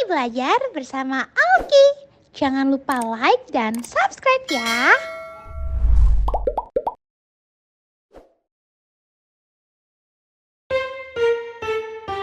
belajar bersama Alki. Jangan lupa like dan subscribe ya.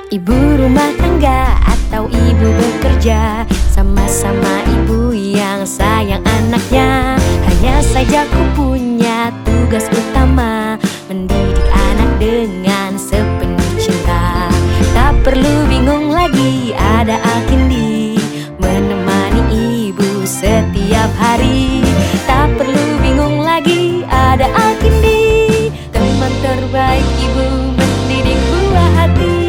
Ibu rumah tangga atau ibu bekerja, sama-sama ibu yang sayang anaknya. Hanya saja ku punya tugas utama, mendidik anak dengan sepenuh cinta. Tak perlu bingung lagi, ada Alkindi menemani ibu setiap hari. Tak perlu bingung lagi, ada Alkindi, teman terbaik ibu mendidik buah hati.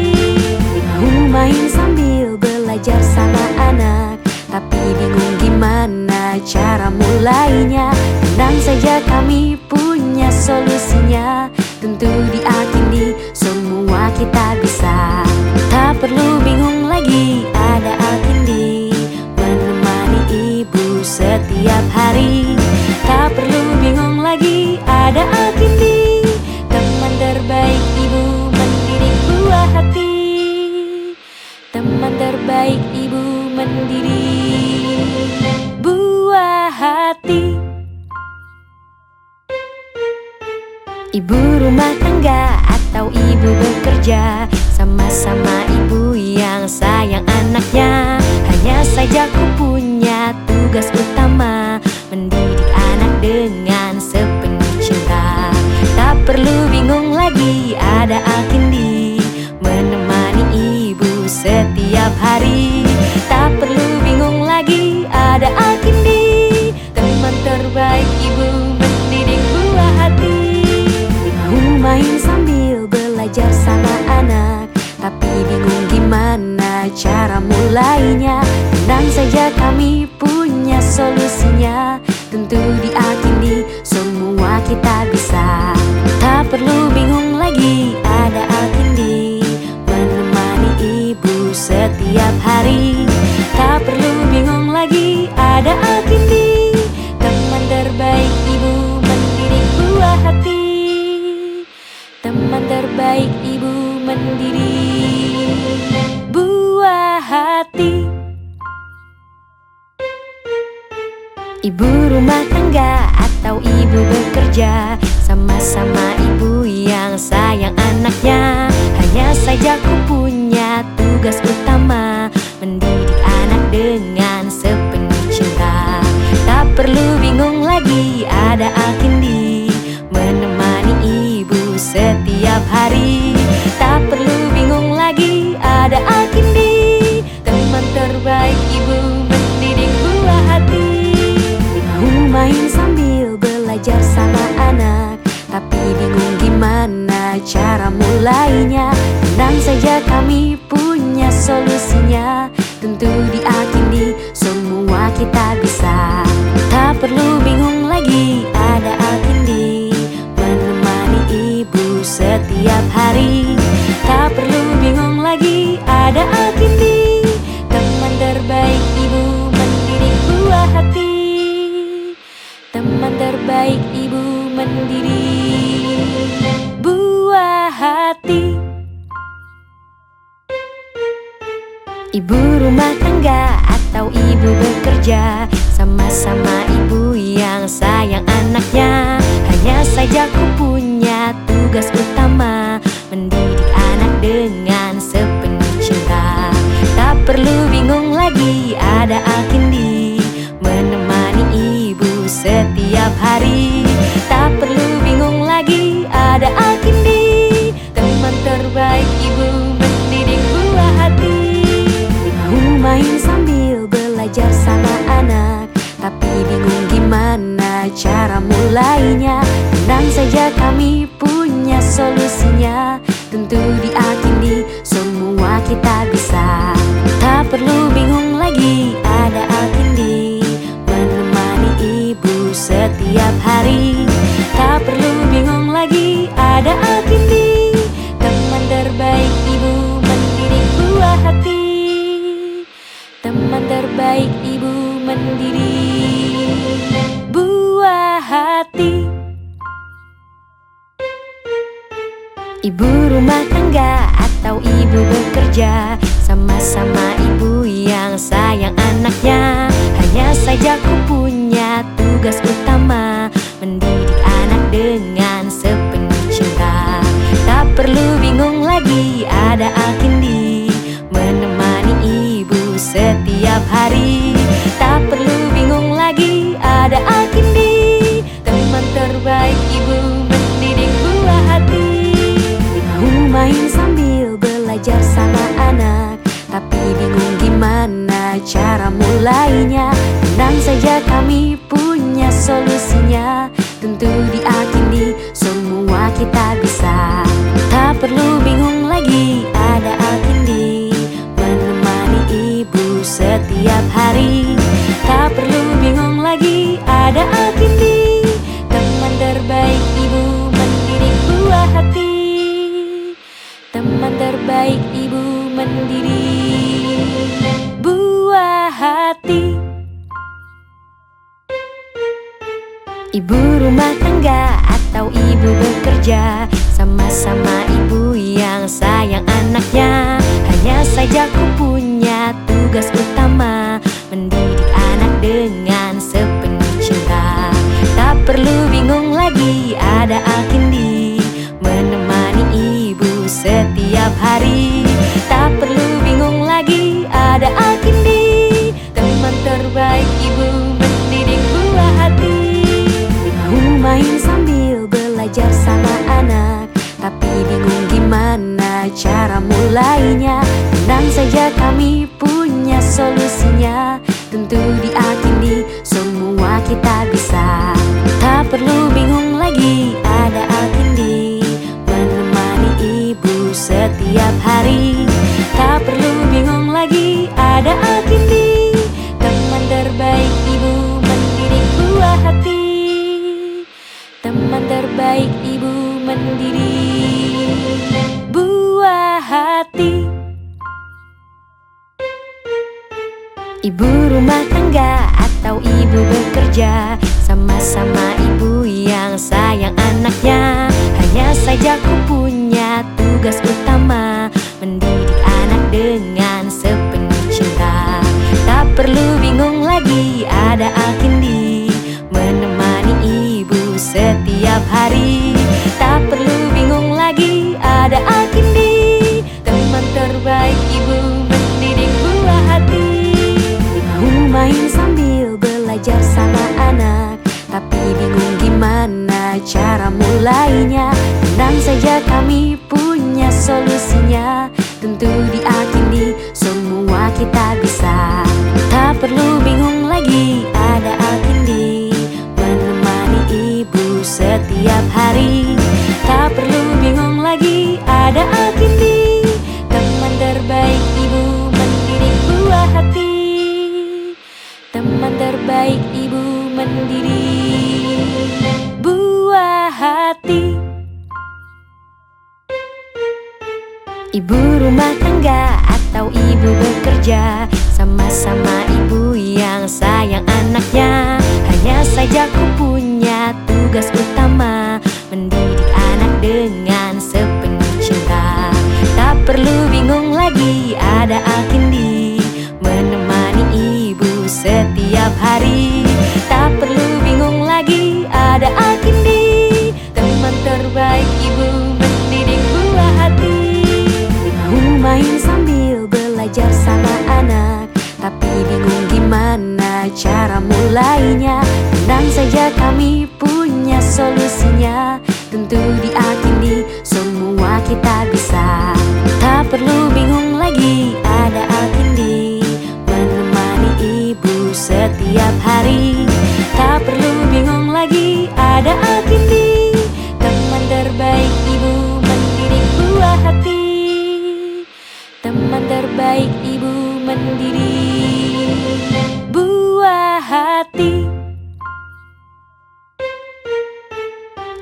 Mau main sambil belajar sama anak, tapi bingung gimana cara mulainya. Tenang saja, kami punya solusinya. Tentu di Alkindi semua kita bisa. Tak perlu bingung lagi, ada Alkindi menemani ibu setiap hari. Tak perlu bingung lagi, ada Alkindi, teman terbaik ibu mendidik buah hati. Teman terbaik ibu mendidik buah hati. Ibu rumah tangga atau ibu bekerja, sama-sama ibu yang sayang anaknya. Hanya saja ku punya tugas utama, mendidik anak dengan sepenuh cinta. Tak perlu bingung lagi, ada Alkindi menemani ibu setiap hari. Tak perlu bingung lagi, ada Alkindi, teman terbaik ibu mendidik buah hati. Mau main sambil belajar sama anak, tapi bingung gimana cara mulainya. Tenang saja, kami punya solusinya. Tentu di Alkindi semua kita bisa. Tak perlu bingung lagi, ada Alkindi menemani ibu setiap hari. Tak perlu bingung lagi, ada Alkindi, teman terbaik ibu mendidik buah hati. Teman terbaik ibu mendidik buah hati. Ibu rumah tangga atau ibu bekerja, sama-sama ibu yang sayang anaknya. Hanya saja ku punya tugas utama, mendidik anak dengan sepenuh cinta. Tak perlu bingung lagi, ada Alkindi menemani ibu setiap hari. Tak perlu bingung lagi, ada Alkindi, teman terbaik ibu mendidik buah hati. Mau main sambil belajar sama anak, tapi bingung gimana cara mulainya. Tenang saja, kami punya solusinya. Tentu di Alkindi semua kita bisa. Tak perlu bingung lagi, ada Alkindi menemani ibu setiap hari. Tak perlu bingung lagi, ada Alkindi, teman terbaik ibu mendidik buah hati. Teman terbaik ibu mendidik buah hati. Ibu rumah tangga atau ibu bekerja, sama-sama ibu yang sayang anaknya. Hanya saja ku punya tugas utama, mendidik anak dengan sepenuh cinta. Tak perlu bingung lagi, ada Alkindi menemani ibu setiap hari. Tak perlu bingung lagi, ada Alkindi, teman terbaik ibu mendidik buah hati. Mau main sambil belajar sama anak, tapi bingung gimana cara mulainya. Tenang saja, kami punya solusinya. Tentu di Alkindi semua kita bisa. Tak perlu bingung lagi, ada Alkindi menemani ibu setiap hari. Tak perlu bingung lagi, ada Alkindi, teman terbaik ibu mendidik buah hati. Teman terbaik ibu mendidik buah hati. Ibu rumah tangga atau ibu bekerja, sama-sama ibu yang sayang hari. Tak perlu bingung lagi, ada Alkindi, teman terbaik ibu mendidik buah hati. Mau main sambil belajar sama anak, tapi bingung gimana cara mulainya. Tenang saja, kami punya solusinya. Tentu di Alkindi semua kita bisa. Tak perlu bingung lagi, ada Alkindi menemani ibu setiap hari. Tak perlu bingung lagi, ada Alkindi, teman terbaik ibu mendidik buah hati. Teman terbaik ibu mendidik buah hati. Ibu rumah tangga atau ibu bekerja, sama-sama ibu yang sayang anaknya. Hanya saja ku punya tugas utama, mendidik anak dengan sepenuh cinta. Tak perlu bingung lagi, ada Alkindi menemani ibu setiap hari. Tak perlu bingung lagi, ada Alkindi, teman terbaik ibu mendidik buah hati. Mau main sambil belajar sama anak, tapi bingung gimana cara mulainya. Tenang saja, kami punya solusinya. Tentu di Alkindi semua kita bisa. Tak perlu bingung lagi, ada Alkindi menemani ibu setiap hari. Tak perlu bingung lagi, ada Alkindi, teman terbaik ibu mendidik buah hati. Teman terbaik ibu mendidik buah hati. Ibu rumah tangga atau ibu bekerja, sama-sama ibu yang sayang anaknya. Hanya saja ku punya tugas utama, mendidik anak dengan sepenuh cinta. Tak perlu bingung lagi, ada Alkindi menemani ibu setiap hari. Tak perlu bingung lagi, ada Alkindi, teman terbaik ibu mendidik buah hati. Mau main sambil belajar sama anak, tapi bingung gimana cara mulainya. Tenang saja, kami punya solusinya. Tentu di Alkindi semua kita bisa. Tak perlu bingung lagi, ada Alkindi menemani ibu setiap hari. Tak perlu bingung lagi, ada Alkindi, teman terbaik ibu mendidik buah hati. Teman terbaik ibu mendidik buah hati. Ibu rumah tangga atau ibu bekerja, sama-sama ibu yang sayang anaknya. Hanya saja ku punya tugas utama, mendidik anak dengan sepenuh cinta. Tak perlu bingung lagi, ada Alkindi menemani ibu setiap hari. Tak perlu bingung lagi, ada Alkindi, teman terbaik ibu mendidik buah hati. Mau main sambil belajar sama anak, tapi bingung gimana cara mulainya. Tenang saja, kami punya solusinya. Tentu di Alkindi semua kita bisa. Tak perlu bingung lagi, ada Alkindi menemani ibu setiap hari. Tak perlu bingung lagi, ada Alkindi, teman terbaik ibu mendidik buah hati. Teman terbaik ibu mendidik buah hati.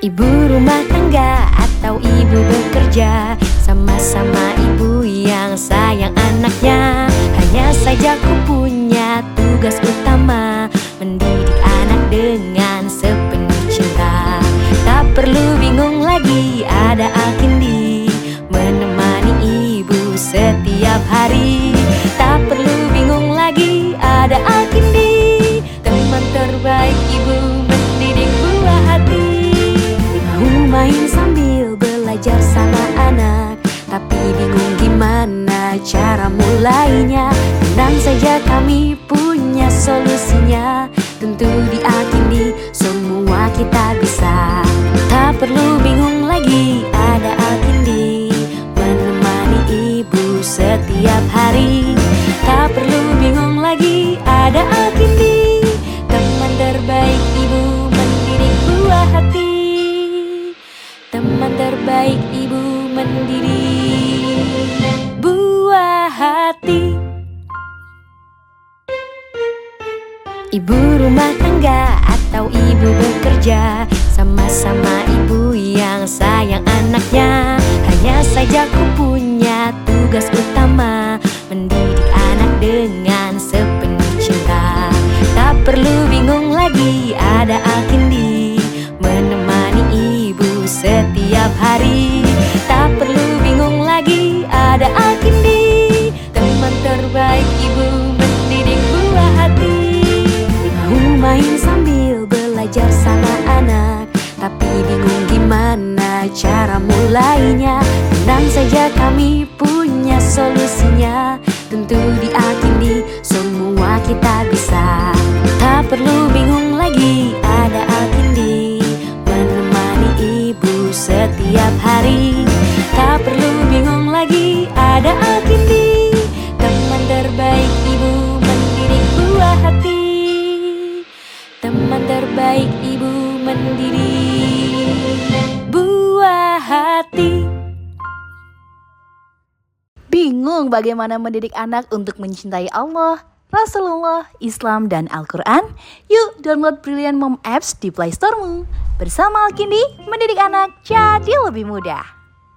Ibu rumah tangga atau ibu bekerja, sama-sama ibu yang sayang anaknya. Hanya saja ku punya tugas utama, mendidik anak dengan sepenuh cinta. Tak perlu bingung lagi, ada Alkindi menemani ibu setiap hari. Tak perlu bingung lagi, ada Alkindi, teman terbaik ibu mendidik buah hati. Mau main sambil belajar sama anak, tapi bingung gimana cara mulainya. Tenang saja kami punya solusinya, tentu diakini semua kita bisa. Tak perlu bingung lagi, ada Alkindi menemani ibu setiap hari. Tak perlu bingung lagi, ada Alkindi, teman terbaik ibu mendidik buah hati. Teman terbaik ibu mendidik buah hati. Ibu rumah tangga atau ibu bekerja, sama-sama ibu yang sayang anaknya. Hanya saja ku punya tugas utama, mendidik anak dengan sepenuh cinta. Tak perlu bingung lagi, ada Alkindi menemani ibu setiap hari. Tak perlu bingung lagi, ada Alkindi, teman terbaik ibu mendidik buah hati. Mau main sambil belajar sama anak, tapi bingung gimana cara mulainya. Tenang saja kami punya solusinya, tentu diakini semua kita bisa. Tak perlu bingung lagi, ada Alkindi menemani ibu setiap hari. Tak perlu bingung lagi, ada Alkindi, teman terbaik ibu mendidik buah hati. Teman terbaik ibu mendidik buah hati. Bingung bagaimana mendidik anak untuk mencintai Allah, Rasulullah, Islam, dan Al-Quran? Yuk download Brilliant Mom Apps di Play Store-mu. Bersama Alkindi, mendidik anak jadi lebih mudah.